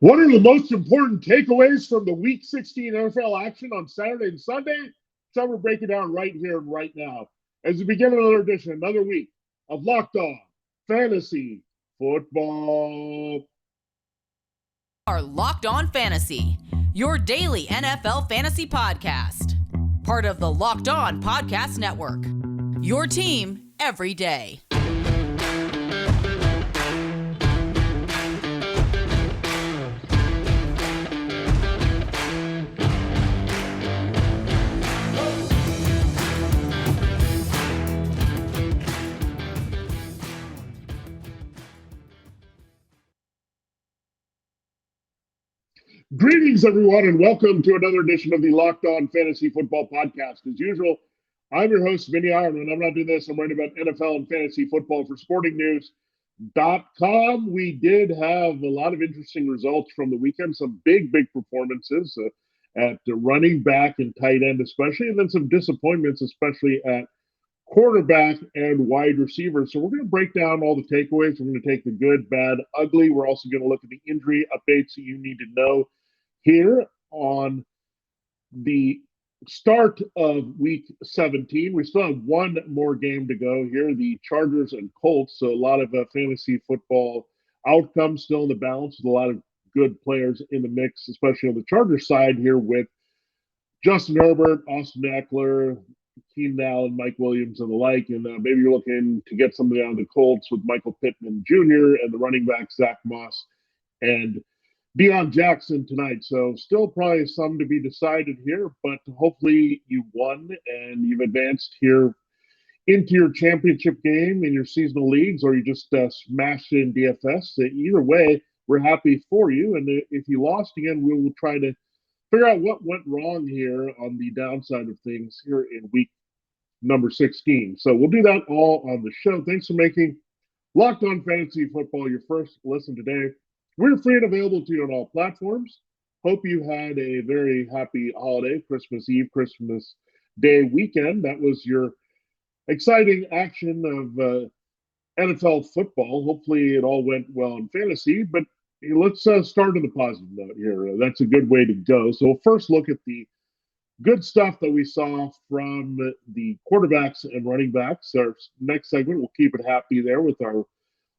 What are the most important takeaways from the Week 16 NFL action on Saturday and Sunday? So we're breaking down right here and right now as we begin another edition, another week of Locked On Fantasy Football. Are Locked On Fantasy, your daily NFL fantasy podcast. Part of the Locked On Podcast Network. Your team every day. Greetings, everyone, and welcome to another edition of the Locked On Fantasy Football Podcast. As usual, I'm your host, Vinnie Iyer, and I'm not doing this. I'm writing about NFL and fantasy football for sportingnews.com. We did have a lot of interesting results from the weekend, some big performances at the running back and tight end especially, and then some disappointments, especially at quarterback and wide receiver. So we're going to break down all the takeaways. We're going to take the good, bad, ugly. We're also going to look at the injury updates that you need to know here on the start of week 17. We still have one more game to go here, the Chargers and Colts. So a lot of fantasy football outcomes still in the balance with a lot of good players in the mix, especially on the Chargers side here with Justin Herbert, Austin Eckler, Keenan Allen, Mike Williams, and the like. And maybe you're looking to get somebody out of the Colts with Michael Pittman Jr. and the running back Zach Moss and Deion Jackson tonight. So still probably some to be decided here, but hopefully you won and you've advanced here into your championship game in your seasonal leagues, or you just smashed in DFS. Either way, we're happy for you. And if you lost again, we will try to figure out what went wrong here on the downside of things here in week number 16. So we'll do that all on the show. Thanks for making Locked On Fantasy Football your first listen today. We're free and available to you on all platforms. Hope you had a very happy holiday, Christmas Eve, Christmas Day weekend. That was your exciting action of NFL football. Hopefully it all went well in fantasy, but let's start on the positive note here. That's a good way to go. So we'll first look at the good stuff that we saw from the quarterbacks and running backs. Our next segment, we'll keep it happy there with our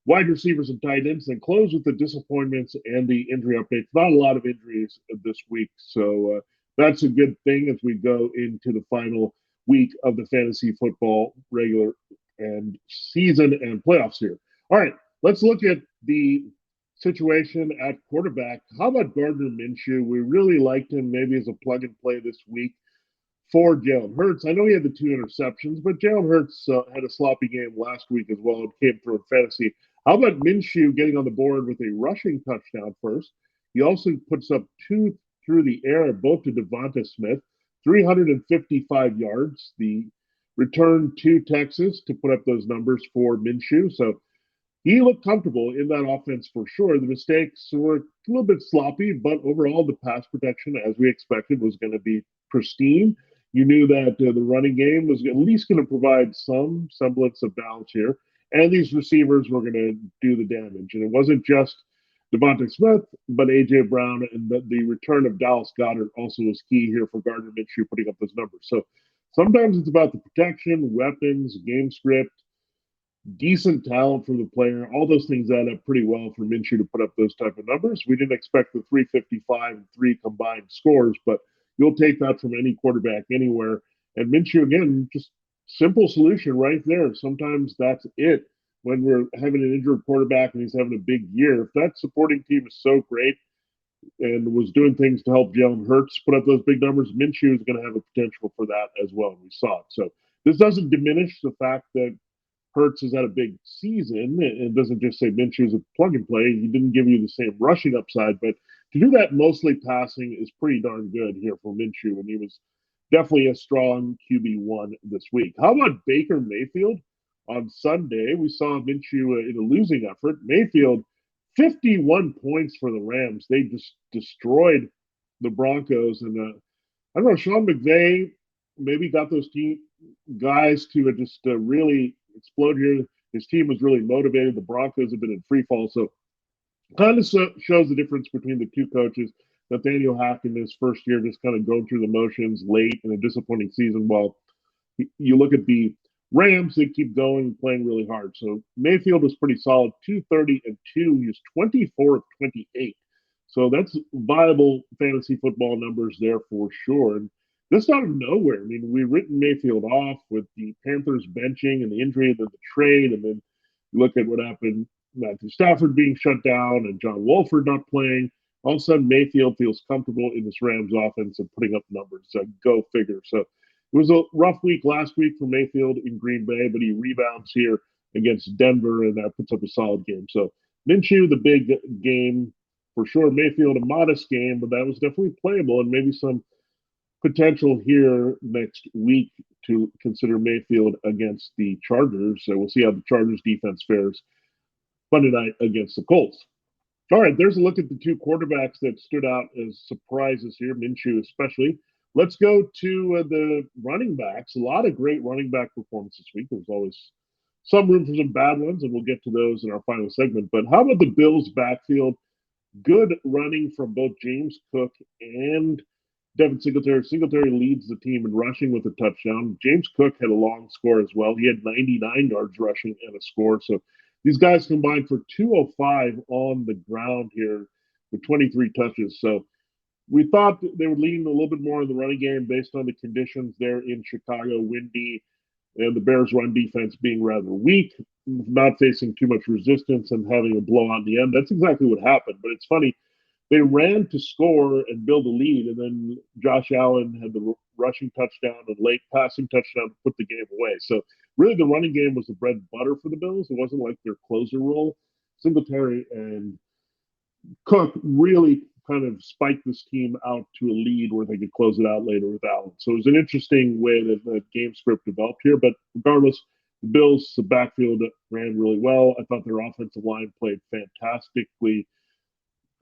wide receivers and tight ends, and close with the disappointments and the injury updates. Not a lot of injuries this week, so that's a good thing as we go into the final week of the fantasy football regular and season and playoffs here. All right, let's look at the situation at quarterback. How about Gardner Minshew? We really liked him maybe as a plug and play this week for Jalen Hurts. I know he had the 2 interceptions, but Jalen Hurts had a sloppy game last week as well and came through in fantasy. How about Minshew getting on the board with a rushing touchdown first? He also puts up 2 through the air, both to Davante Smith, 355 yards. The return to Texas to put up those numbers for Minshew. So he looked comfortable in that offense for sure. The mistakes were a little bit sloppy, but overall the pass protection, as we expected, was going to be pristine. You knew that the running game was at least going to provide some semblance of balance here, and these receivers were going to do the damage. And it wasn't just Devontae Smith, but A.J. Brown, and the return of Dallas Goedert also was key here for Gardner Minshew putting up those numbers. So sometimes it's about the protection, weapons, game script, decent talent from the player. All those things add up pretty well for Minshew to put up those type of numbers. We didn't expect the 355 and 3 combined scores, but you'll take that from any quarterback anywhere. And Minshew, again, just simple solution right there. Sometimes that's it when we're having an injured quarterback and he's having a big year. If that supporting team is so great and was doing things to help Jalen Hurts put up those big numbers, Minshew is going to have a potential for that as well. And we saw it. So this doesn't diminish the fact that Hurts has had a big season. It doesn't just say Minshew's a plug and play. He didn't give you the same rushing upside, but to do that mostly passing is pretty darn good here for Minshew, and he was definitely a strong QB1 this week. How about Baker Mayfield? On Sunday, we saw Minshew in a losing effort. Mayfield, 51 points for the Rams. They just destroyed the Broncos. And I don't know, Sean McVay maybe got those team guys to just really explode here. His team was really motivated. The Broncos have been in free fall. So Kind of shows the difference between the two coaches. Nathaniel Hack in his first year just kind of going through the motions late in a disappointing season, while you look at the Rams, they keep going, playing really hard. So Mayfield was pretty solid, 230 and 2. He was 24 of 28. So that's viable fantasy football numbers there for sure. And this out of nowhere. I mean, we've written Mayfield off with the Panthers benching and the injury and then the trade. And then look at what happened. Matthew Stafford being shut down and John Wolford not playing. All of a sudden, Mayfield feels comfortable in this Rams offense and putting up numbers. So go figure. So it was a rough week last week for Mayfield in Green Bay, but he rebounds here against Denver, and that puts up a solid game. So Minshew, the big game for sure. Mayfield, a modest game, but that was definitely playable, and maybe some potential here next week to consider Mayfield against the Chargers. So we'll see how the Chargers defense fares Monday night against the Colts. All right, there's a look at the two quarterbacks that stood out as surprises here, Minshew especially. Let's go to the running backs. A lot of great running back performances this week. There's always some room for some bad ones, and we'll get to those in our final segment. But how about the Bills' backfield? Good running from both James Cook and Devin Singletary. Singletary leads the team in rushing with a touchdown. James Cook had a long score as well. He had 99 yards rushing and a score. So these guys combined for 205 on the ground here with 23 touches. So we thought they would lean a little bit more in the running game based on the conditions there in Chicago, windy, and the Bears' run defense being rather weak, not facing too much resistance and having a blowout in the end. That's exactly what happened. But it's funny, they ran to score and build a lead, and then Josh Allen had the rushing touchdown and late passing touchdown to put the game away. So really, the running game was the bread and butter for the Bills. It wasn't like their closer role. Singletary and Cook really kind of spiked this team out to a lead where they could close it out later with Allen. So it was an interesting way that the game script developed here. But regardless, the Bills, the backfield ran really well. I thought their offensive line played fantastically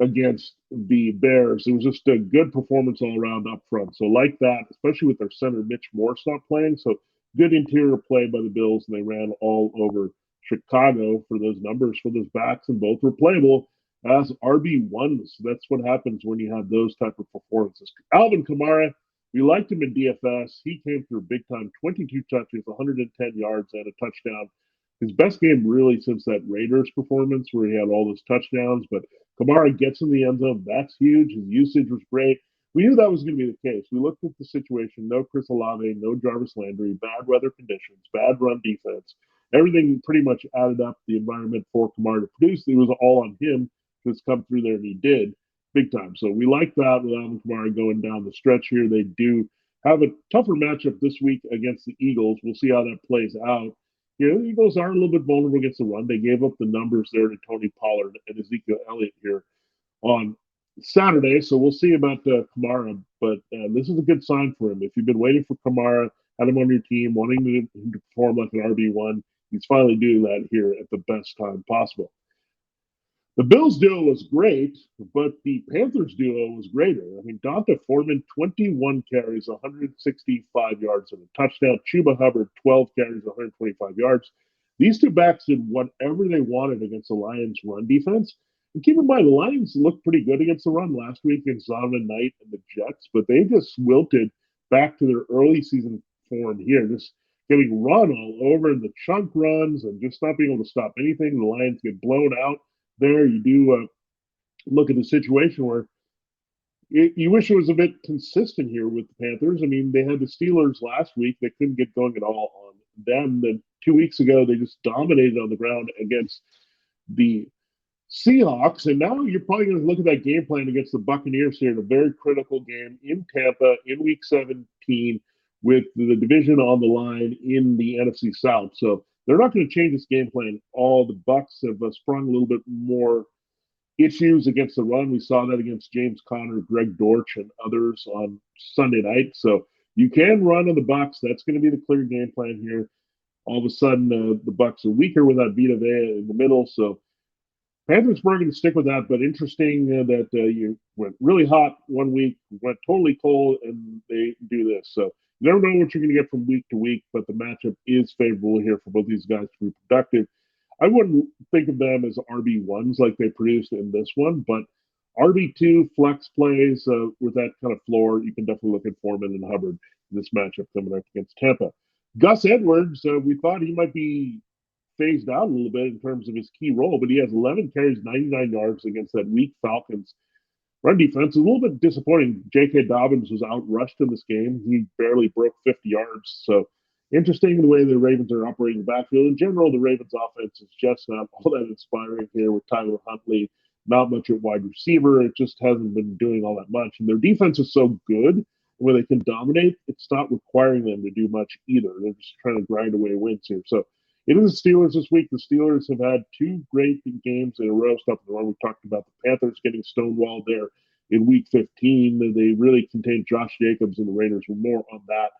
against the Bears. It was just a good performance all around up front. So like that, especially with their center Mitch Morse not playing. So good interior play by the Bills, and they ran all over Chicago for those numbers for those backs, and both were playable as RB1s. That's what happens when you have those type of performances. Alvin Kamara, we liked him in DFS. He came through big time, 22 touches, 110 yards, and a touchdown. His best game really since that Raiders performance where he had all those touchdowns. But Kamara gets in the end zone. That's huge. His usage was great. We knew that was going to be the case. We looked at the situation. No Chris Olave, no Jarvis Landry, bad weather conditions, bad run defense. Everything pretty much added up the environment for Kamara to produce. It was all on him to come through there, and he did big time. So we like that with Alvin Kamara going down the stretch here. They do have a tougher matchup this week against the Eagles. We'll see how that plays out. You know, the Eagles are a little bit vulnerable against the run. They gave up the numbers there to Tony Pollard and Ezekiel Elliott here on Saturday. So we'll see about Kamara. But this is a good sign for him. If you've been waiting for Kamara, had him on your team, wanting him to perform like an RB1, he's finally doing that here at the best time possible. The Bills duo was great, but the Panthers duo was greater. I mean, Donta Foreman, 21 carries, 165 yards, and a touchdown. Chuba Hubbard, 12 carries, 125 yards. These two backs did whatever they wanted against the Lions' run defense. And keep in mind, the Lions looked pretty good against the run last week against Zonovan Knight and the Jets, but they just wilted back to their early season form here, just getting run all over in the chunk runs and just not being able to stop anything. The Lions get blown out there. You do look at the situation where you wish it was a bit consistent here with the Panthers. I mean, they had the Steelers last week. They couldn't get going at all on them. Then 2 weeks ago, they just dominated on the ground against the Seahawks. And now you're probably going to look at that game plan against the Buccaneers here in a very critical game in Tampa in week 17 with the division on the line in the NFC South. So they're not going to change this game plan. All the Bucks have sprung a little bit more issues against the run. We saw that against James Conner, Greg Dortch, and others on Sunday night. So you can run on the Bucks. That's going to be the clear game plan here. All of a sudden, the Bucks are weaker without Vita Vea in the middle. So Panthers were going to stick with that, but interesting that you went really hot 1 week, went totally cold, and they do this. So you never know what you're going to get from week to week, but the matchup is favorable here for both these guys to be productive. I wouldn't think of them as RB1s like they produced in this one, but RB2 flex plays with that kind of floor, you can definitely look at Foreman and Hubbard in this matchup coming up against Tampa. Gus Edwards, we thought he might be phased out a little bit in terms of his key role, but he has 11 carries, 99 yards against that weak Falcons run defense is a little bit disappointing. J.K. Dobbins was outrushed in this game. He barely broke 50 yards. So interesting the way the Ravens are operating the backfield. In general, the Ravens offense is just not all that inspiring here with Tyler Huntley. Not much at wide receiver. It just hasn't been doing all that much. And their defense is so good where they can dominate, it's not requiring them to do much either. They're just trying to grind away wins here. So it is the Steelers this week. The Steelers have had two great games in a row. Stuff in the run. We talked about the Panthers getting stonewalled there in Week 15. They really contained Josh Jacobs, and the Raiders were more on that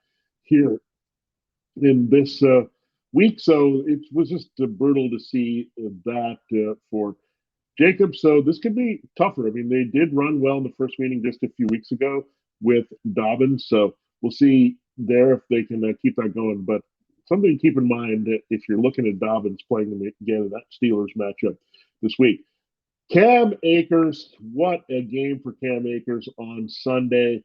here in this week. So it was just brutal to see that for Jacobs. So this could be tougher. I mean, they did run well in the first meeting just a few weeks ago with Dobbins. So we'll see there if they can keep that going. But something to keep in mind if you're looking at Dobbins playing them again in that Steelers matchup this week. Cam Akers, what a game for Cam Akers on Sunday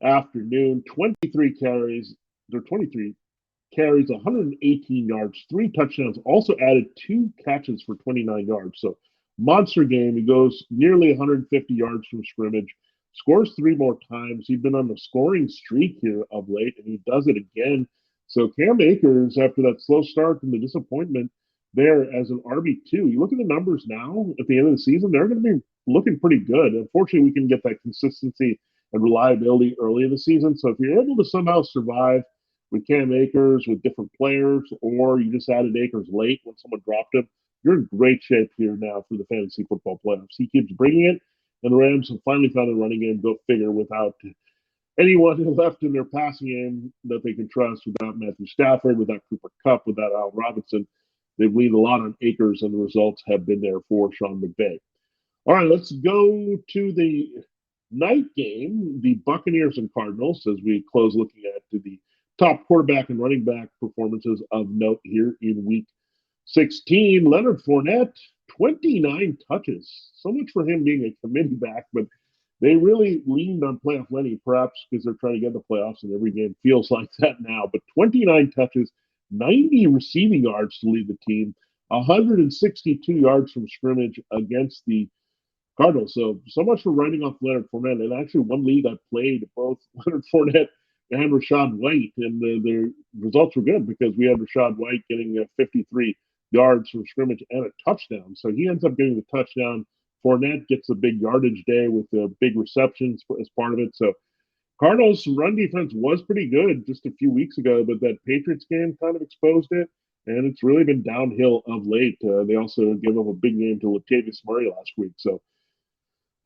afternoon. 23 carries, 118 yards, 3 touchdowns, also added 2 catches for 29 yards. So monster game. He goes nearly 150 yards from scrimmage, scores 3 more times. He's been on a scoring streak here of late, and he does it again. So Cam Akers, after that slow start and the disappointment there as an RB2, you look at the numbers now at the end of the season, they're going to be looking pretty good. Unfortunately, we can get that consistency and reliability early in the season. So if you're able to somehow survive with Cam Akers, with different players, or you just added Akers late when someone dropped him, you're in great shape here now for the fantasy football playoffs. He keeps bringing it, and the Rams have finally found a running game, go figure, without anyone left in their passing game that they can trust, without Matthew Stafford, without Cooper Kupp, without Al Robinson. They've leaned a lot on Akers, and the results have been there for Sean McVay. All right, let's go to the night game, the Buccaneers and Cardinals, as we close looking at the top quarterback and running back performances of note here in Week 16. Leonard Fournette, 29 touches. So much for him being a committee back, but they really leaned on playoff Lenny, perhaps because they're trying to get the playoffs, and every game feels like that now. But 29 touches, 90 receiving yards to lead the team, 162 yards from scrimmage against the Cardinals. So much for writing off Leonard Fournette. And actually, one league I played both Leonard Fournette and Rachaad White, and the results were good because we had Rachaad White getting 53 yards from scrimmage and a touchdown. So he ends up getting the touchdown. Fournette gets a big yardage day with the big receptions as part of it. So Cardinals' run defense was pretty good just a few weeks ago, but that Patriots game kind of exposed it, and it's really been downhill of late. They also gave up a big game to Latavius Murray last week. So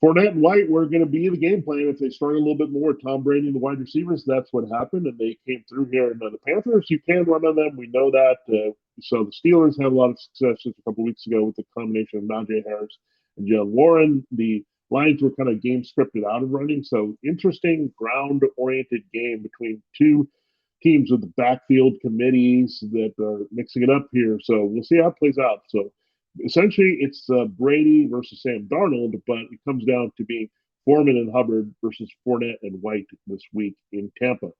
Fournette and White were going to be the game plan if they started a little bit more. Tom Brady and the wide receivers, that's what happened, and they came through here. And the Panthers, you can run on them. We know that. So the Steelers had a lot of success just a couple weeks ago with the combination of Najee Harris and Jalen Warren. The Lions were kind of game scripted out of running. So interesting ground-oriented game between two teams with the backfield committees that are mixing it up here. So we'll see how it plays out. So essentially, it's Brady versus Sam Darnold, but it comes down to being Foreman and Hubbard versus Fournette and White this week in Tampa.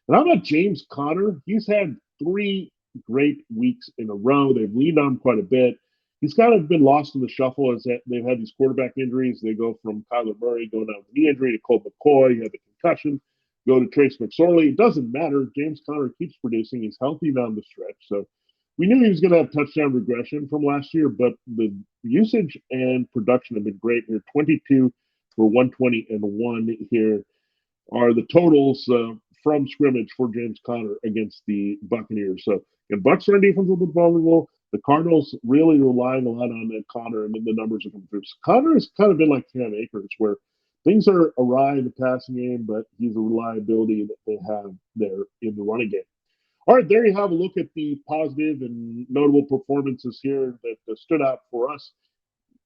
And how about James Conner? He's had 3 great weeks in a row. They've leaned on him quite a bit. He's kind of been lost in the shuffle as they've had these quarterback injuries. They go from Kyler Murray going down with knee injury to Colt McCoy. You have the concussion. Go to Trace McSorley. It doesn't matter. James Conner keeps producing. He's healthy down the stretch. So we knew he was going to have touchdown regression from last year, but the usage and production have been great here. 22 for 120 and 1 here are the totals from scrimmage for James Conner against the Buccaneers. So, and Bucs run defense a little bit vulnerable. The Cardinals really relying a lot on Conner, and then the numbers are coming through. So Conner has kind of been like Cam Akers, where things are awry in the passing game, but he's a reliability that they have there in the running game. All right, there you have a look at the positive and notable performances here that stood out for us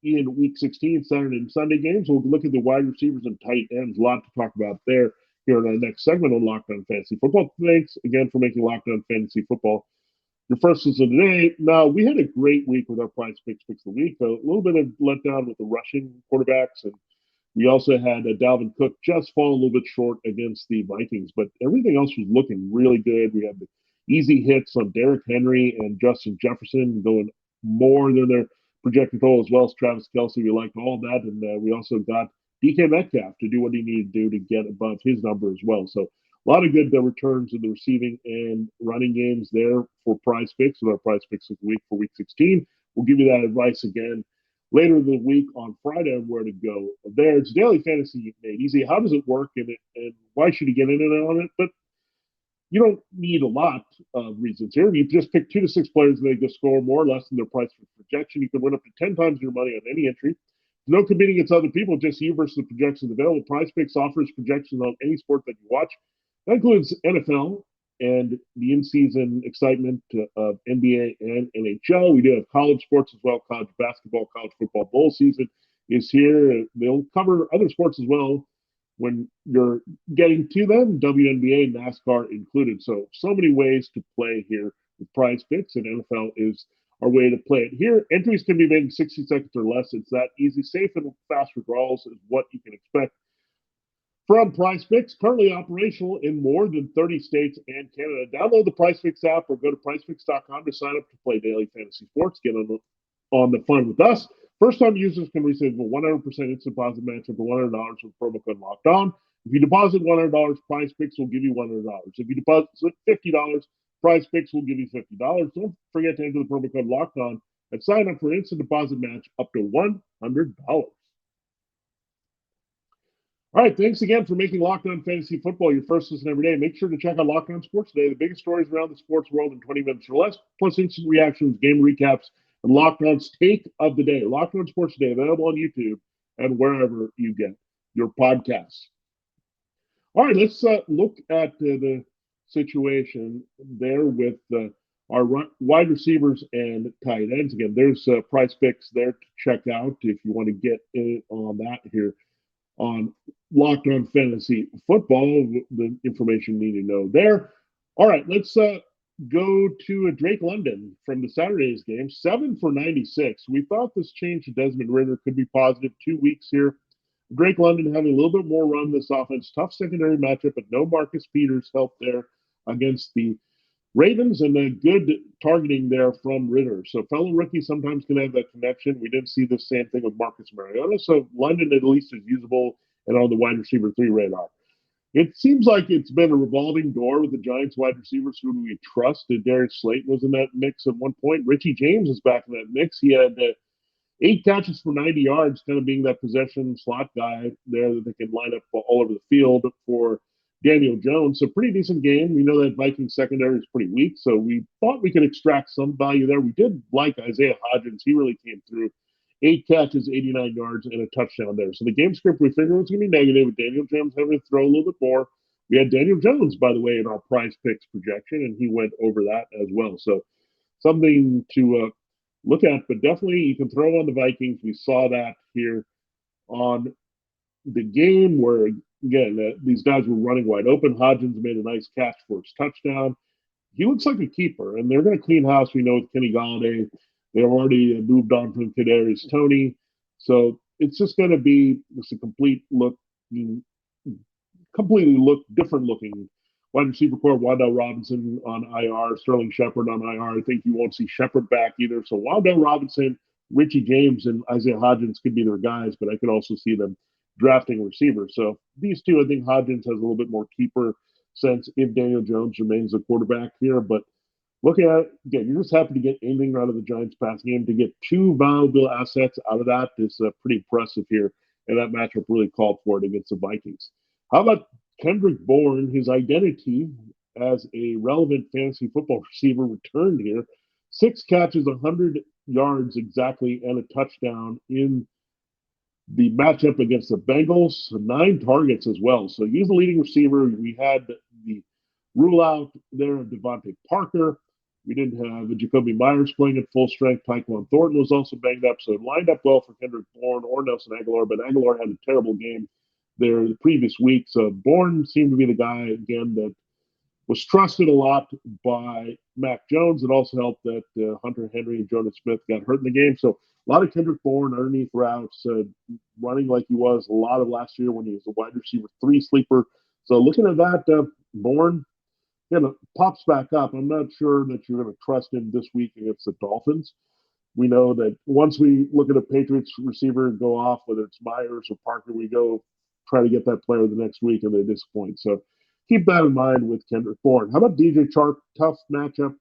in Week 16, Saturday and Sunday games. We'll look at the wide receivers and tight ends. A lot to talk about there here in our next segment on Locked On Fantasy Football. Thanks again for making Locked On Fantasy Football your first is of the day. Now, we had a great week with our prize picks of the week. A little bit of letdown with the rushing quarterbacks, and we also had Dalvin Cook just fall a little bit short against the Vikings, but everything else was looking really good. We had the easy hits on Derrick Henry and Justin Jefferson going more than their projected total, as well as Travis Kelce. We liked all of that, and we also got DK Metcalf to do what he needed to do to get above his number as well. So a lot of good returns in the receiving and running games there for prize picks with our prize picks of the week for week 16. We'll give you that advice again later in the week on Friday on where to go there. It's daily fantasy made easy. How does it work, and why should you get in on it? But you don't need a lot of reasons here. You just pick 2 to 6 players and they just score more or less than their price for projection. You can win up to 10 times your money on any entry. No competing against other people, just you versus the projections available. PrizePicks offers projections on any sport that you watch. That includes NFL and the in-season excitement of NBA and NHL. We do have college sports as well. College basketball, college football bowl season is here. They'll cover other sports as well when you're getting to them, WNBA, NASCAR included. So many ways to play here with PrizePicks, and NFL is our way to play it. Here, entries can be made in 60 seconds or less. It's that easy. Safe and fast withdrawals is what you can expect from PrizePicks, currently operational in more than 30 states and Canada. Download the PrizePicks app or go to PrizePicks.com to sign up to play daily fantasy sports. Get on the fun with us. First-time users can receive a 100% instant deposit match up to $100 with promo code Locked On. If you deposit $100, PrizePicks will give you $100. If you deposit $50, PrizePicks will give you $50. Don't forget to enter the promo code Locked On and sign up for instant deposit match up to $100. All right, thanks again for making Locked On Fantasy Football your first listen every day. Make sure to check out Locked On Sports Today, the biggest stories around the sports world in 20 minutes or less, plus instant reactions, game recaps, and Locked On's take of the day. Locked On Sports Today, available on YouTube and wherever you get your podcasts. All right, let's look at the situation there with our wide receivers and tight ends. Again, there's PrizePicks there to check out if you want to get in on that here on Locked On Fantasy Football, the information you need to know there. All right, let's go to Drake London from the Saturday's game, 7 for 96. We thought this change to Desmond Ridder could be positive. 2 weeks here. Drake London having a little bit more run this offense. Tough secondary matchup, but no Marcus Peters help there against the Ravens, and a good targeting there from Ridder. So fellow rookies sometimes can have that connection. We didn't see the same thing with Marcus Mariota. So London at least is usable and on the wide receiver 3 radar. It seems like it's been a revolving door with the Giants wide receivers. Who do we trust? Darius Slayton was in that mix at one point. Richie James is back in that mix. He had 8 catches for 90 yards, kind of being that possession slot guy there that they can line up all over the field for Daniel Jones. So pretty decent game. We know that Vikings secondary is pretty weak, so we thought we could extract some value there. We did like Isaiah Hodgins. He really came through. 8 catches, 89 yards, and a touchdown there. So the game script we figured was going to be negative with Daniel Jones having to throw a little bit more. We had Daniel Jones, by the way, in our PrizePicks projection, and he went over that as well. So something to look at, but definitely you can throw on the Vikings. We saw that here on the game where, again, these guys were running wide open. Hodgins made a nice catch for his touchdown. He looks like a keeper, and they're going to clean house, we know, with Kenny Galladay. They've already moved on from Kadarius Toney. So it's just going to be just a completely different looking wide receiver core. Wan'Dale Robinson on IR, Sterling Shepard on IR. I think you won't see Shepard back either. So Wan'Dale Robinson, Richie James, and Isaiah Hodgins could be their guys, but I could also see them drafting receivers. So these two, I think Hodgins has a little bit more keeper sense if Daniel Jones remains the quarterback here. But looking at it, again, you're just happy to get anything out of the Giants passing game. To get 2 valuable assets out of that is pretty impressive here, and that matchup really called for it against the Vikings. How about Kendrick Bourne? His identity as a relevant fantasy football receiver returned here. 6 catches, 100 yards exactly, and a touchdown in the matchup against the Bengals. 9 targets as well. So he's the leading receiver. We had the rule out there of Davante Parker. We didn't have Jacoby Myers playing at full strength. Tyquan Thornton was also banged up, so it lined up well for Kendrick Bourne or Nelson Aguilar, but Aguilar had a terrible game there the previous week. So Bourne seemed to be the guy, again, that was trusted a lot by Mac Jones. It also helped that Hunter Henry and Jonas Smith got hurt in the game. So a lot of Kendrick Bourne underneath routes, running like he was a lot of last year when he was a wide receiver 3 sleeper. So looking at that, Bourne pops back up. I'm not sure that you're going to trust him this week against the Dolphins. We know that once we look at a Patriots receiver and go off, whether it's Myers or Parker, we go try to get that player the next week and they disappoint. So keep that in mind with Kendrick Bourne. How about DJ Chark? Tough matchup.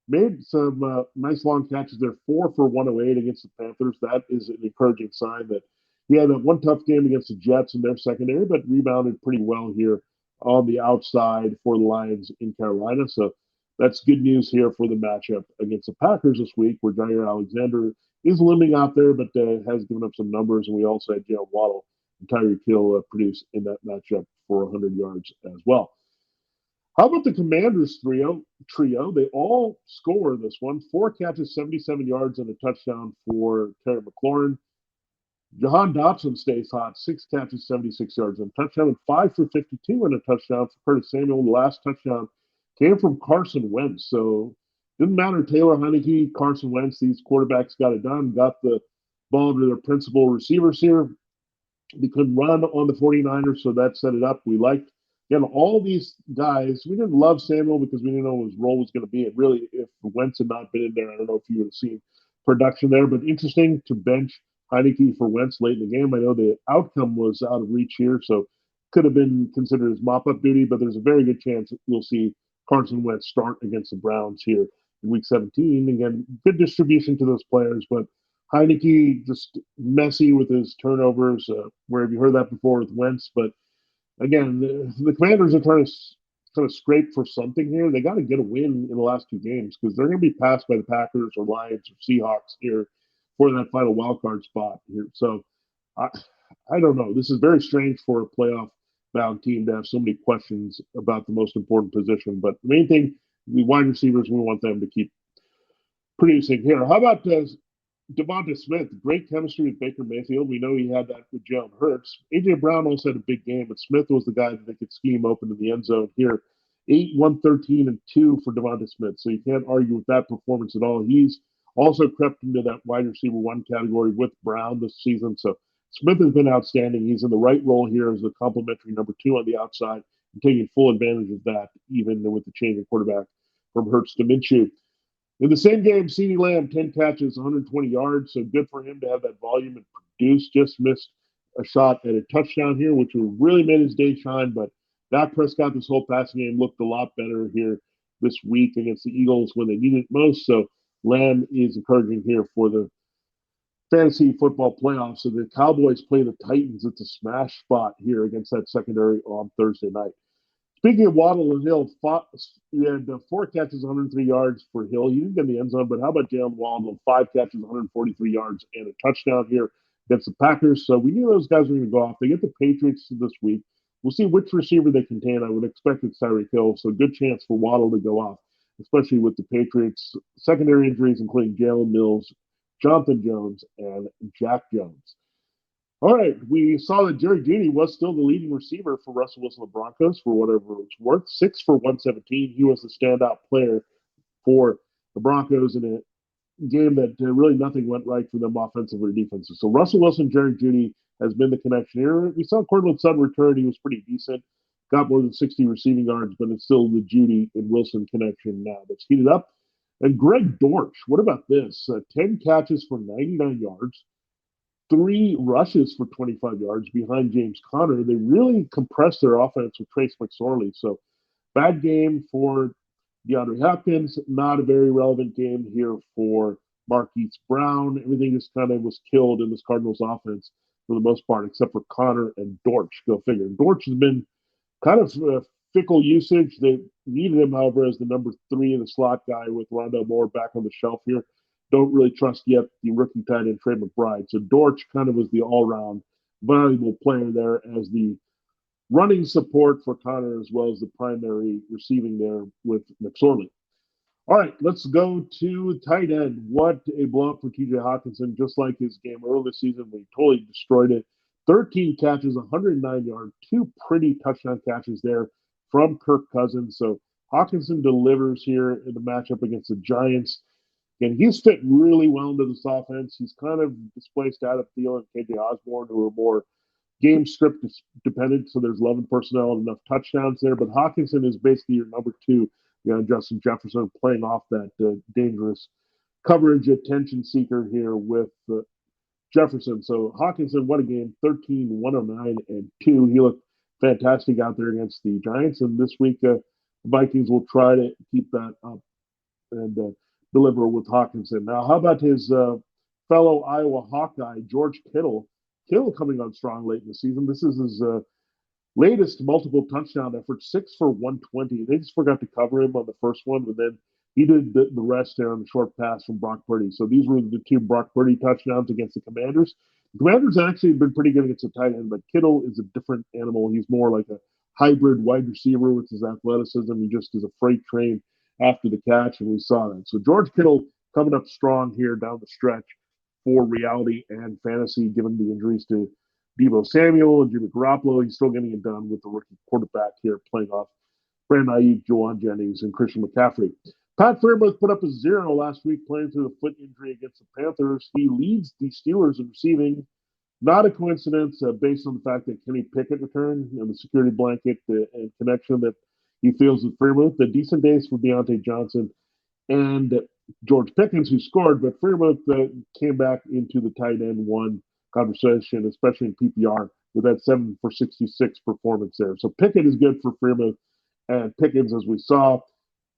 Made some nice long catches there, 4 for 108 against the Panthers. That is an encouraging sign that he had one tough game against the Jets in their secondary, but rebounded pretty well here on the outside for the Lions in Carolina. So that's good news here for the matchup against the Packers this week, where Jair Alexander is limiting out there, but has given up some numbers. And we also had Jalen Waddle and Tyreek Hill produce in that matchup for 100 yards as well. How about the Commanders trio? They all score this one. 4 catches, 77 yards, and a touchdown for Terry McLaurin. Jahan Dotson stays hot. 6 catches, 76 yards, and a touchdown, and 5 for 52 and a touchdown for Curtis Samuel. The last touchdown came from Carson Wentz. So didn't matter Taylor Heinicke, Carson Wentz. These quarterbacks got it done, got the ball to their principal receivers here. They couldn't run on the 49ers, so that set it up. We liked all these guys. We didn't love Samuel because we didn't know what his role was going to be. And really, if Wentz had not been in there, I don't know if you would have seen production there. But interesting to bench Heinicke for Wentz late in the game. I know the outcome was out of reach here, so could have been considered as mop-up duty, but there's a very good chance that you'll see Carson Wentz start against the Browns here in Week 17. Again, good distribution to those players, but Heinicke just messy with his turnovers. Where have you heard that before with Wentz? But again, the Commanders are trying to scrape for something here. They got to get a win in the last 2 games because they're going to be passed by the Packers or Lions or Seahawks here for that final wild card spot here. So I don't know. This is very strange for a playoff-bound team to have so many questions about the most important position. But the main thing, the wide receivers, we want them to keep producing here. How about Davante Smith? Great chemistry with Baker Mayfield. We know he had that with Jalen Hurts. A.J. Brown also had a big game, but Smith was the guy that they could scheme open in the end zone here. 8, 113, and 2 for Davante Smith. So you can't argue with that performance at all. He's also crept into that wide receiver 1 category with Brown this season. So Smith has been outstanding. He's in the right role here as the complementary number 2 on the outside and taking full advantage of that, even with the change of quarterback from Hurts to Minshew. In the same game, CeeDee Lamb, 10 catches, 120 yards. So good for him to have that volume and produce. Just missed a shot at a touchdown here, which really made his day shine. But Dak Prescott, this whole passing game, looked a lot better here this week against the Eagles when they needed it most. So Lamb is encouraging here for the fantasy football playoffs. So the Cowboys play the Titans. It's a smash spot here against that secondary on Thursday night. Speaking of Waddle and Hill, we had 4 catches, 103 yards for Hill. He didn't get in the end zone, but how about Jalen Waddle? 5 catches, 143 yards, and a touchdown here against the Packers. So we knew those guys were going to go off. They get the Patriots this week. We'll see which receiver they contain. I would expect it's Tyreek Hill, so good chance for Waddle to go off, especially with the Patriots' secondary injuries, including Jalen Mills, Jonathan Jones, and Jack Jones. All right, we saw that Jerry Jeudy was still the leading receiver for Russell Wilson and the Broncos for whatever it's worth. 6 for 117. He was the standout player for the Broncos in a game that really nothing went right for them offensively or defensively. So Russell Wilson, Jerry Jeudy has been the connection here. We saw Cortland Sutton return. He was pretty decent. Got more than 60 receiving yards, but it's still the Jeudy and Wilson connection now that's heated up. And Greg Dortch, what about this? 10 catches for 99 yards. 3 rushes for 25 yards behind James Conner. They really compressed their offense with Trace McSorley. So bad game for DeAndre Hopkins. Not a very relevant game here for Marquise Brown. Everything just kind of was killed in this Cardinals offense for the most part, except for Conner and Dortch. Go figure. Dortch has been kind of fickle usage. They needed him, however, as the number 3 in the slot guy with Rondale Moore back on the shelf here. Don't really trust yet the rookie tight end Trey McBride. So Dortch kind of was the all-round valuable player there as the running support for Conner as well as the primary receiving there with McSorley. All right, let's go to tight end. What a blow-up for TJ Hawkinson. Just like his game earlier this season, we totally destroyed it. 13 catches, 109 yards, 2 pretty touchdown catches there from Kirk Cousins. So Hawkinson delivers here in the matchup against the Giants. And he's fit really well into this offense. He's kind of displaced Adam Thielen and KJ Osborne, who are more game script dependent. So there's 11 personnel and enough touchdowns there. But Hawkinson is basically your number two, Justin Jefferson playing off that dangerous coverage attention seeker here with Jefferson. So Hawkinson, what a game, 13, 109, and 2. He looked fantastic out there against the Giants. And this week, the Vikings will try to keep that up and deliver with Hawkinson. Now, how about his fellow Iowa Hawkeye, George Kittle? Kittle coming on strong late in the season. This is his latest multiple touchdown effort, 6 for 120. They just forgot to cover him on the first one, but then he did the rest there on the short pass from Brock Purdy. So these were the two Brock Purdy touchdowns against the Commanders. The Commanders actually have been pretty good against the tight end, but Kittle is a different animal. He's more like a hybrid wide receiver with his athleticism. He just is a freight train after the catch, and we saw that. So George Kittle coming up strong here down the stretch for reality and fantasy, given the injuries to Deebo Samuel and Jimmy Garoppolo. He's still getting it done with the rookie quarterback here playing off Brandon Ayuk, Juwan Jennings, and Christian McCaffrey. Pat Freiermuth put up a 0 last week playing through the foot injury against the Panthers. He leads the Steelers in receiving. Not a coincidence based on the fact that Kenny Pickett returned and the security blanket and connection that he feels with Freiermuth. The decent days for Deontay Johnson and George Pickens, who scored, but Freiermuth came back into the tight end one conversation, especially in PPR, with that 7 for 66 performance there. So Pickett is good for Freiermuth and Pickens, as we saw.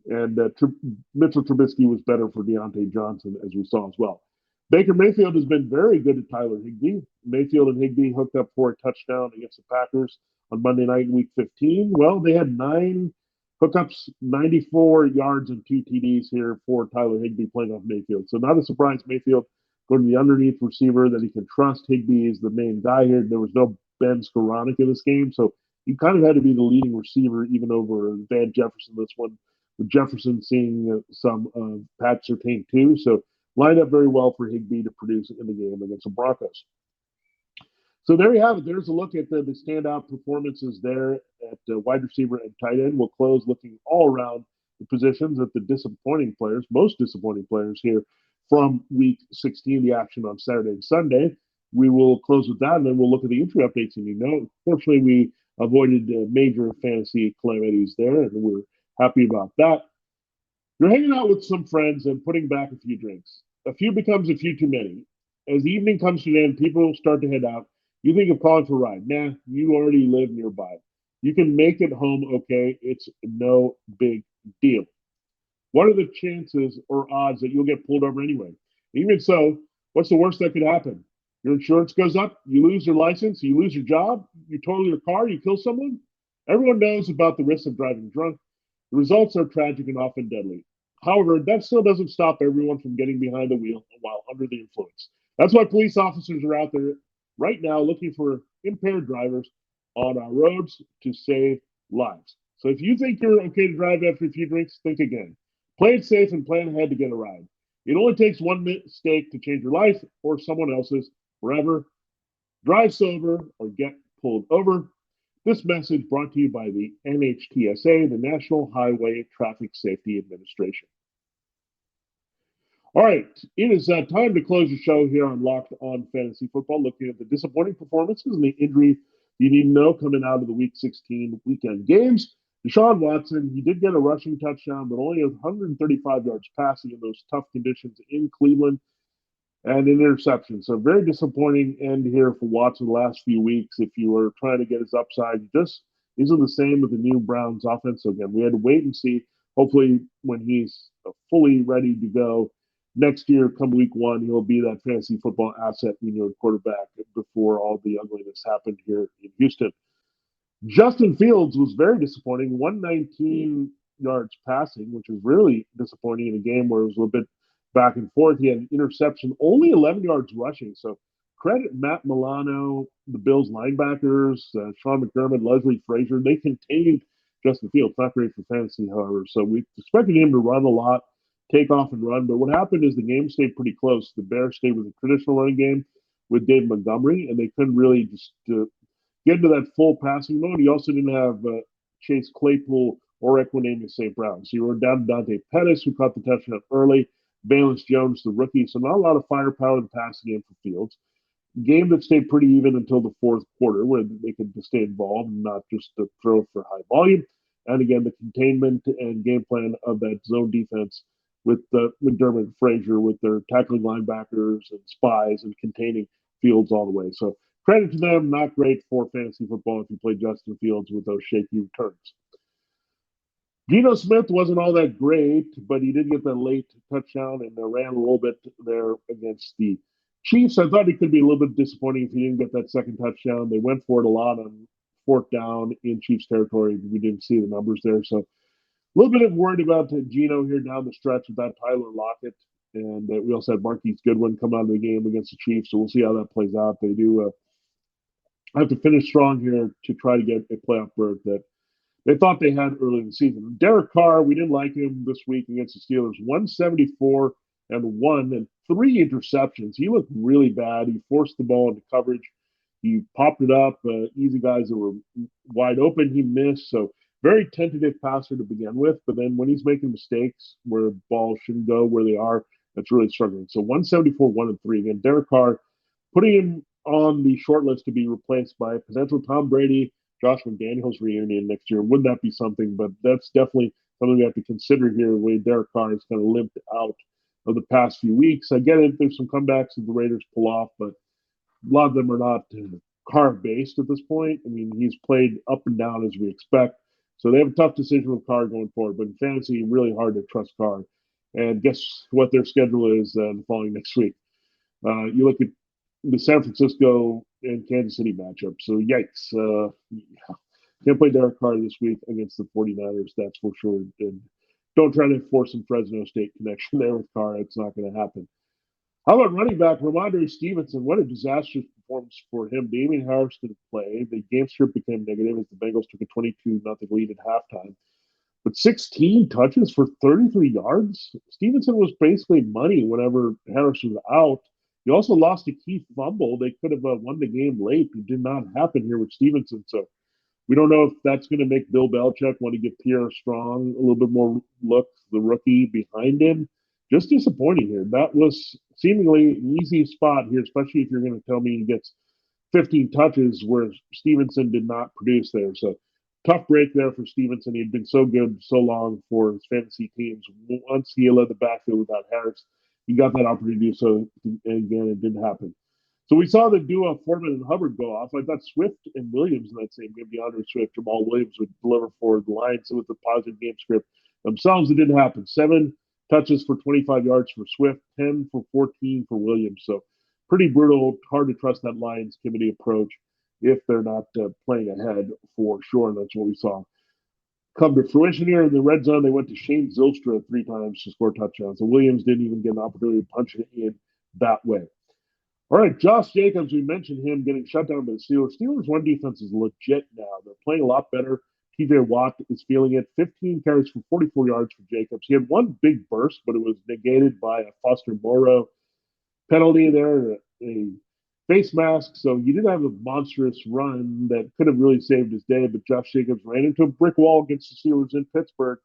And Mitchell Trubisky was better for Deontay Johnson, as we saw as well. Baker Mayfield has been very good at Tyler Higbee. Mayfield and Higbee hooked up for a touchdown against the Packers on Monday night in Week 15. Well, they had 9 hookups, 94 yards, and 2 TDs here for Tyler Higbee playing off Mayfield. So not a surprise, Mayfield going to the underneath receiver that he can trust. Higbee is the main guy here. There was no Ben Skoranek in this game, so he kind of had to be the leading receiver even over Van Jefferson this one, with Jefferson seeing some Pat Surtain too. So lined up very well for Higbee to produce in the game against the Broncos. So there you have it. There's a look at the standout performances there at wide receiver and tight end. We'll close looking all around the positions at the disappointing players, most disappointing players here from Week 16, the action on Saturday and Sunday. We will close with that, and then we'll look at the injury updates. And fortunately, we avoided major fantasy calamities there, and we're happy about that. You're hanging out with some friends and putting back a few drinks. A few becomes a few too many. As the evening comes to an end, people start to head out. You think of calling for a ride. Nah, you already live nearby. You can make it home okay. It's no big deal. What are the chances or odds that you'll get pulled over anyway? Even so, what's the worst that could happen? Your insurance goes up, you lose your license, you lose your job, you total your car, you kill someone? Everyone knows about the risks of driving drunk. The results are tragic and often deadly. However, that still doesn't stop everyone from getting behind the wheel while under the influence. That's why police officers are out there right now looking for impaired drivers on our roads to save lives. So if you think you're okay to drive after a few drinks, think again. Play it safe and plan ahead to get a ride. It only takes one mistake to change your life or someone else's forever. Drive sober or get pulled over. This message brought to you by the NHTSA, the National Highway Traffic Safety Administration. All right, it is time to close the show here on Locked On Fantasy Football, looking at the disappointing performances and the injury you need to know coming out of the Week 16 weekend games. Deshaun Watson, he did get a rushing touchdown, but only 135 yards passing in those tough conditions in Cleveland, and an interception. So very disappointing end here for Watson the last few weeks. If you were trying to get his upside, he just isn't the same with the new Browns offense. So again, we had to wait and see. Hopefully when he's fully ready to go next year, come week 1, he'll be that fantasy football asset we knew at quarterback before all the ugliness happened here in Houston. Justin Fields was very disappointing, 119 yards passing, which was really disappointing in a game where it was a little bit back and forth. He had an interception, only 11 yards rushing. So credit Matt Milano, the Bills linebackers, Sean McDermott, Leslie Frazier. They contained Justin Fields. Not great for fantasy, however. So we expected him to run a lot, take off and run. But what happened is the game stayed pretty close. The Bears stayed with a traditional running game with Dave Montgomery, and they couldn't really just get into that full passing mode. He also didn't have Chase Claypool or Equinemius St. Brown. So you were down to Dante Pettis, who caught the touchdown early. Valence Jones, the rookie. So not a lot of firepower in the passing game for Fields. Game that stayed pretty even until the fourth quarter, where they could stay involved and not just throw for high volume. And again, the containment and game plan of that zone defense with McDermott and Frazier with their tackling linebackers and spies and containing Fields all the way. So credit to them. Not great for fantasy football if you play Justin Fields with those shaky returns. Geno Smith wasn't all that great, but he did get the late touchdown and ran a little bit there against the Chiefs. I thought he could be a little bit disappointing if he didn't get that second touchdown. They went for it a lot on fourth down in Chiefs territory. We didn't see the numbers there. So a little bit of worried about Geno here down the stretch without Tyler Lockett. And we also had Marquise Goodwin come out of the game against the Chiefs. So we'll see how that plays out. They do have to finish strong here to try to get a playoff berth that they thought they had early in the season. Derek Carr, we didn't like him this week against the Steelers. 174 and 1 and 3 interceptions. He looked really bad. He forced the ball into coverage. He popped it up. Easy guys that were wide open, he missed. So very tentative passer to begin with. But then when he's making mistakes where balls shouldn't go where they are, that's really struggling. So 174, 1 and 3. Again, Derek Carr putting him on the short list to be replaced by potential Tom Brady, Josh McDaniels reunion next year. Wouldn't that be something? But that's definitely something we have to consider here. The way Derek Carr has kind of limped out of the past few weeks. I get it. There's some comebacks that the Raiders pull off, but a lot of them are not Carr-based at this point. I mean, he's played up and down as we expect. So they have a tough decision with Carr going forward. But in fantasy, really hard to trust Carr. And guess what their schedule is the following next week? You look at the San Francisco and Kansas City matchup. So yikes. Can't play Derek Carr this week against the 49ers, that's for sure. And don't try to force some Fresno State connection there with Carr. It's not going to happen. How about running back Ramondre Stevenson? What a disastrous performance for him. Damian Harris didn't play. The game script became negative as the Bengals took a 22-0 lead at halftime. But 16 touches for 33 yards? Stevenson was basically money whenever Harris was out. He also lost a key fumble. They could have won the game late. It did not happen here with Stevenson. So we don't know if that's going to make Bill Belichick want to give Pierre Strong a little bit more look, the rookie behind him. Just disappointing here. That was seemingly an easy spot here, especially if you're going to tell me he gets 15 touches where Stevenson did not produce there. So tough break there for Stevenson. He'd been so good so long for his fantasy teams. Once he led the backfield without Harris, he got that opportunity. So again, it didn't happen. So we saw the duo Foreman and Hubbard go off. I thought Swift and Williams in that same game, DeAndre Swift, Jamal Williams would deliver for the Lions with the positive game script themselves. It didn't happen. 7 touches for 25 yards for Swift, 10 for 14 for Williams. So pretty brutal. Hard to trust that Lions committee approach if they're not playing ahead for sure. And that's what we saw come to fruition here in the red zone. They went to Shane Zylstra 3 times to score touchdowns. So Williams didn't even get an opportunity to punch it in that way. All right, Josh Jacobs, we mentioned him getting shut down by the Steelers. Steelers' run defense is legit now. They're playing a lot better. TJ Watt is feeling it. 15 carries for 44 yards for Jacobs. He had one big burst, but it was negated by a Foster Moreau penalty there, a face mask. So he did have a monstrous run that could have really saved his day, but Josh Jacobs ran into a brick wall against the Steelers in Pittsburgh,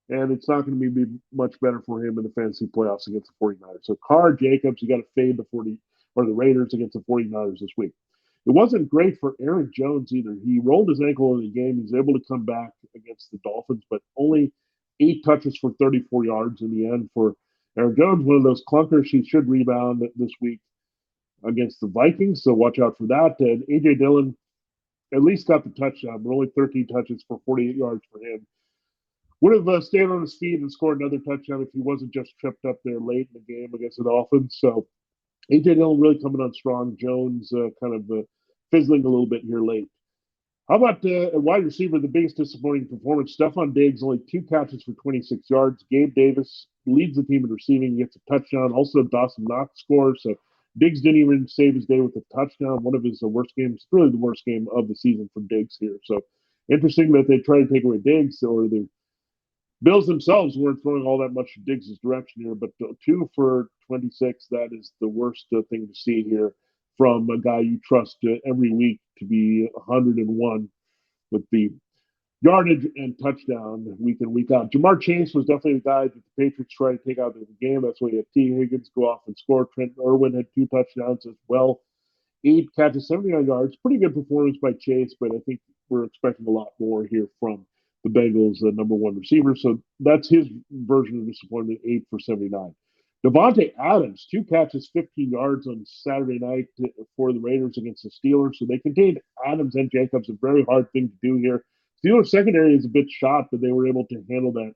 and it's not going to be much better for him in the fantasy playoffs against the 49ers. So Carr, Jacobs, you got to fade the Raiders against the 49ers this week. It wasn't great for Aaron Jones either. He rolled his ankle in the game. He was able to come back against the Dolphins, but only 8 touches for 34 yards in the end for Aaron Jones. One of those clunkers. He should rebound this week against the Vikings, so watch out for that. And A.J. Dillon at least got the touchdown, but only 13 touches for 48 yards for him. Would have stayed on his feet and scored another touchdown if he wasn't just tripped up there late in the game against the Dolphins. So A.J. Dillon really coming on strong. Jones kind of fizzling a little bit here late. How about a wide receiver, the biggest disappointing performance? Stefon Diggs, only 2 catches for 26 yards. Gabe Davis leads the team in receiving, gets a touchdown. Also, Dawson Knox scores. So Diggs didn't even save his day with a touchdown. One of his worst games, really the worst game of the season from Diggs here. So interesting that they try to take away Diggs, or the Bills themselves weren't throwing all that much in Diggs' direction here, but 2 for 26, that is the worst thing to see here from a guy you trust every week to be 101 with the yardage and touchdown week in, week out. Jamar Chase was definitely the guy that the Patriots tried to take out of the game. That's why you had T. Higgins go off and score. Trent Irwin had 2 touchdowns as well. 8 catches, 79 yards. Pretty good performance by Chase, but I think we're expecting a lot more here from the Bengals, the number 1 receiver. So that's his version of disappointment, 8 for 79. Davante Adams, 2 catches, 15 yards on Saturday night for the Raiders against the Steelers. So they contained Adams and Jacobs, a very hard thing to do here. Steelers secondary is a bit shot, but they were able to handle that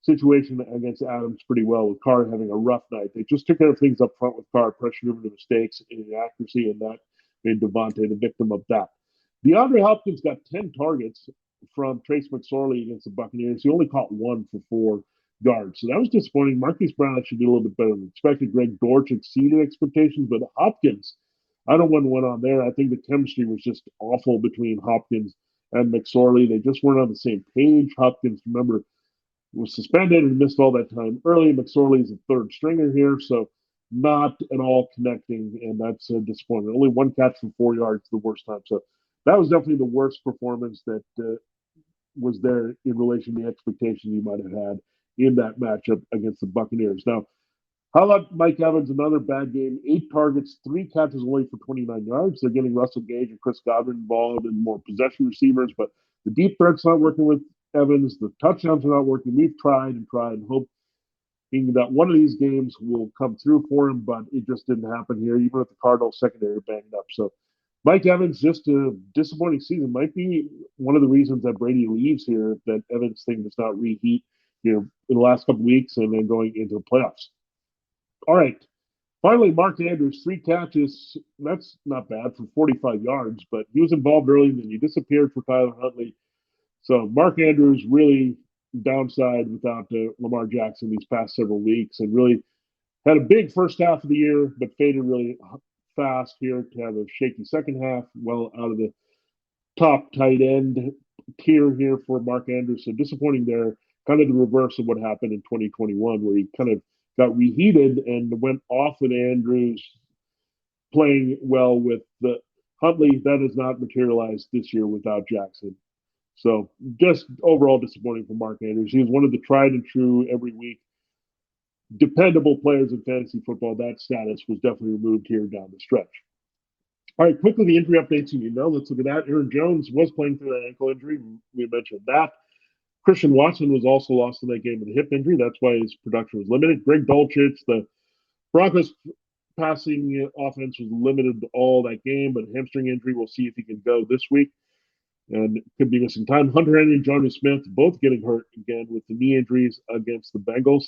situation against Adams pretty well, with Carr having a rough night. They just took care of things up front with Carr, pressured him into mistakes and inaccuracy, and that made Davante the victim of that. DeAndre Hopkins got 10 targets from Trace McSorley against the Buccaneers. He only caught 1 for 4 yards. So that was disappointing. Marquise Brown actually did a little bit better than expected. Greg Dortch exceeded expectations, but Hopkins, I don't know what went on there. I think the chemistry was just awful between Hopkins and McSorley. They just weren't on the same page. Hopkins, remember, was suspended and missed all that time early. McSorley is a 3rd stringer here, so not at all connecting, and that's a disappointment. Only 1 catch for 4 yards the worst time. So that was definitely the worst performance that was there in relation to the expectation you might have had in that matchup against the Buccaneers. Now, how about Mike Evans? Another bad game. 8 targets, 3 catches only for 29 yards. They're getting Russell Gage and Chris Godwin involved and more possession receivers, but the deep threat's not working with Evans. The touchdowns are not working. We've tried and hoping that one of these games will come through for him, but it just didn't happen here, even with the Cardinals secondary banged up. So Mike Evans, just a disappointing season. Might be one of the reasons that Brady leaves here, that Evans thing does not reheat here in the last couple of weeks and then going into the playoffs. All right. Finally, Mark Andrews, 3 catches. That's not bad for 45 yards, but he was involved early and then he disappeared for Tyler Huntley. So Mark Andrews really downside without Lamar Jackson these past several weeks, and really had a big first half of the year, but faded really fast here to have a shaky second half, well out of the top tight end tier here for Mark Andrews. So disappointing there, kind of the reverse of what happened in 2021, where he kind of got reheated and went off with Andrews playing well with the Huntley. That has not materialized this year without Jackson. So just overall disappointing for Mark Andrews. He was one of the tried and true every week dependable players in fantasy football. That status was definitely removed here down the stretch. All right, quickly the injury updates you need to know. Let's look at that. Aaron Jones was playing through that ankle injury. We mentioned that. Christian Watson was also lost in that game with a hip injury. That's why his production was limited. Greg Dulcich, the Broncos passing offense, was limited all that game, but a hamstring injury. We'll see if he can go this week and could be missing time. Hunter Henry and Jonnu Smith both getting hurt again with the knee injuries against the Bengals.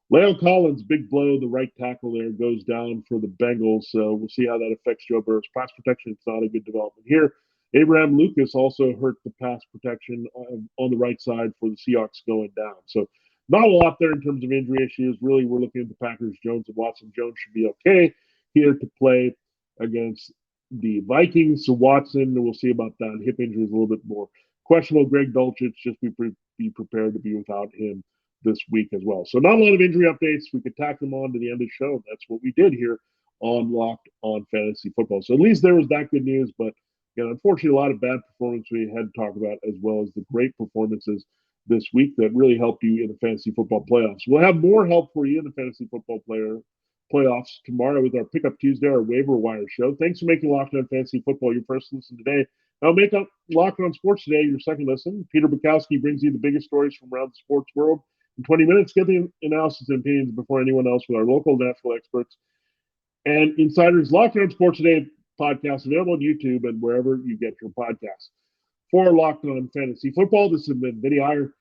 Leo Collins, big blow. The right tackle there goes down for the Bengals. So we'll see how that affects Joe Burrow's pass protection. It's not a good development here. Abraham Lucas also hurt the pass protection on the right side for the Seahawks going down. So not a lot there in terms of injury issues. Really, we're looking at the Packers. Jones and Watson. Jones should be okay here to play against the Vikings. So Watson, we'll see about that. Hip injury is a little bit more questionable. Greg Dulcich, just be prepared to be without him this week as well. So not a lot of injury updates. We could tack them on to the end of the show. That's what we did here on Locked on Fantasy Football. So at least there was that good news, but unfortunately, a lot of bad performance we had to talk about, as well as the great performances this week that really helped you in the fantasy football playoffs. We'll have more help for you in the fantasy football playoffs tomorrow with our Pickup Tuesday, our waiver wire show. Thanks for making Locked on Fantasy Football your first listen today. Now make up Locked on Sports Today your second listen. Peter Bukowski brings you the biggest stories from around the sports world in 20 minutes. Get the analysis and opinions before anyone else with our local national experts and insiders. Locked on Sports Today podcast available on YouTube and wherever you get your podcasts. For Locked on Fantasy Football, this has been Vinnie Iyer.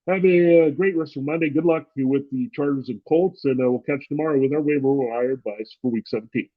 Have a great rest of Monday. Good luck with the Chargers and Colts, and we'll catch you tomorrow with our waiver wire advice for Week 17.